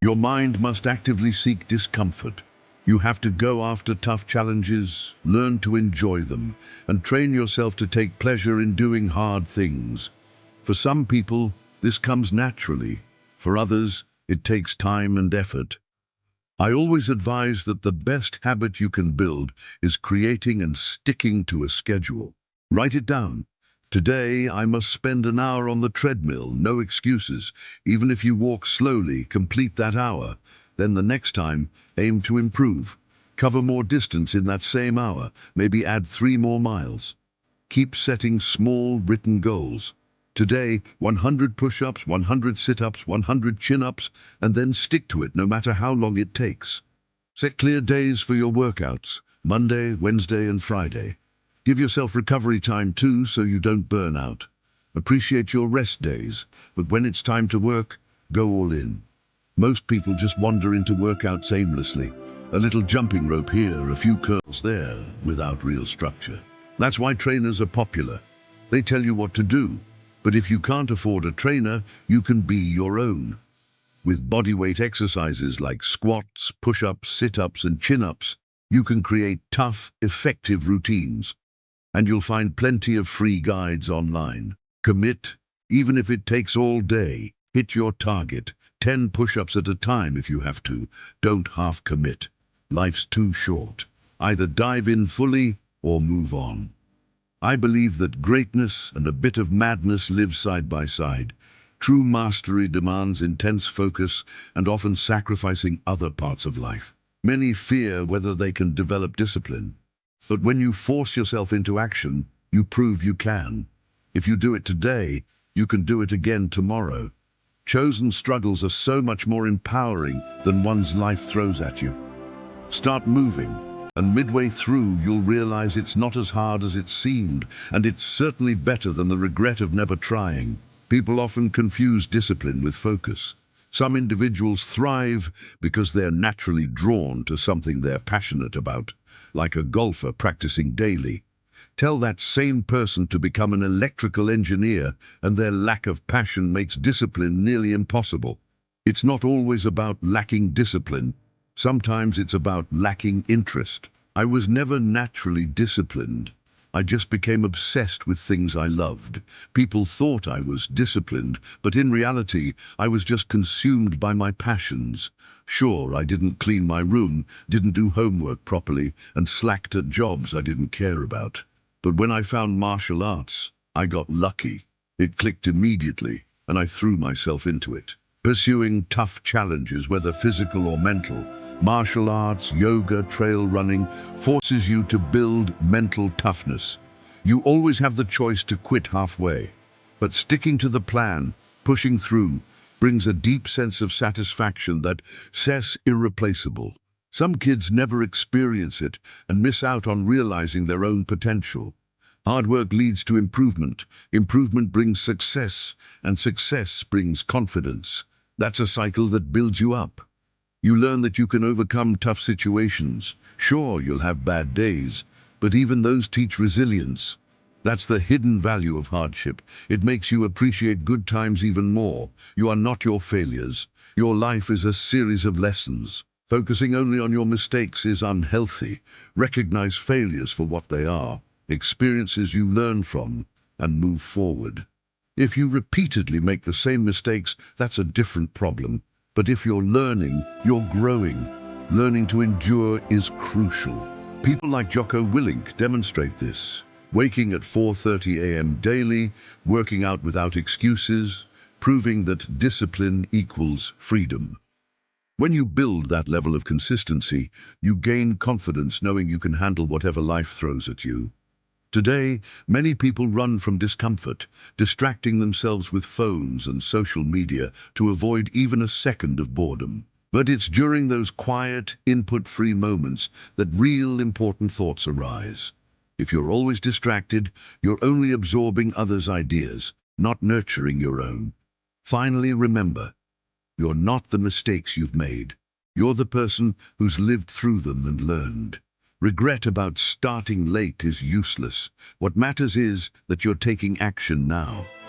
Your mind must actively seek discomfort. You have to go after tough challenges, learn to enjoy them, and train yourself to take pleasure in doing hard things. For some people, this comes naturally. For others, it takes time and effort. I always advise that the best habit you can build is creating and sticking to a schedule. Write it down. Today, I must spend an hour on the treadmill, no excuses. Even if you walk slowly, complete that hour. Then the next time, aim to improve. Cover more distance in that same hour, maybe add 3 more miles. Keep setting small written goals. Today, 100 push-ups, 100 sit-ups, 100 chin-ups, and then stick to it no matter how long it takes. Set clear days for your workouts, Monday, Wednesday, and Friday. Give yourself recovery time too so you don't burn out. Appreciate your rest days, but when it's time to work, go all in. Most people just wander into workouts aimlessly. A little jumping rope here, a few curls there, without real structure. That's why trainers are popular. They tell you what to do. But if you can't afford a trainer, you can be your own. With bodyweight exercises like squats, push-ups, sit-ups, and chin-ups, you can create tough, effective routines. And you'll find plenty of free guides online. Commit, even if it takes all day. Hit your target, 10 push-ups at a time if you have to. Don't half commit. Life's too short. Either dive in fully or move on. I believe that greatness and a bit of madness live side by side. True mastery demands intense focus and often sacrificing other parts of life. Many fear whether they can develop discipline. But when you force yourself into action, you prove you can. If you do it today, you can do it again tomorrow. Chosen struggles are so much more empowering than one's life throws at you. Start moving, and midway through you'll realize it's not as hard as it seemed, and it's certainly better than the regret of never trying. People often confuse discipline with focus. Some individuals thrive because they're naturally drawn to something they're passionate about, like a golfer practicing daily. Tell that same person to become an electrical engineer, and their lack of passion makes discipline nearly impossible. It's not always about lacking discipline. Sometimes it's about lacking interest. I was never naturally disciplined. I just became obsessed with things I loved. People thought I was disciplined, but in reality, I was just consumed by my passions. Sure, I didn't clean my room, didn't do homework properly, and slacked at jobs I didn't care about. But when I found martial arts, I got lucky. It clicked immediately, and I threw myself into it. Pursuing tough challenges, whether physical or mental, martial arts, yoga, trail running, forces you to build mental toughness. You always have the choice to quit halfway, but sticking to the plan, pushing through, brings a deep sense of satisfaction that says irreplaceable. Some kids never experience it and miss out on realizing their own potential. Hard work leads to improvement, improvement brings success, and success brings confidence. That's a cycle that builds you up. You learn that you can overcome tough situations. Sure, you'll have bad days, but even those teach resilience. That's the hidden value of hardship. It makes you appreciate good times even more. You are not your failures. Your life is a series of lessons. Focusing only on your mistakes is unhealthy. Recognize failures for what they are, experiences you learn from, and move forward. If you repeatedly make the same mistakes, that's a different problem. But if you're learning, you're growing. Learning to endure is crucial. People like Jocko Willink demonstrate this. Waking at 4:30 a.m. daily, working out without excuses, proving that discipline equals freedom. When you build that level of consistency, you gain confidence knowing you can handle whatever life throws at you. Today, many people run from discomfort, distracting themselves with phones and social media to avoid even a second of boredom. But it's during those quiet, input-free moments that real important thoughts arise. If you're always distracted, you're only absorbing others' ideas, not nurturing your own. Finally, remember, you're not the mistakes you've made. You're the person who's lived through them and learned. Regret about starting late is useless. What matters is that you're taking action now.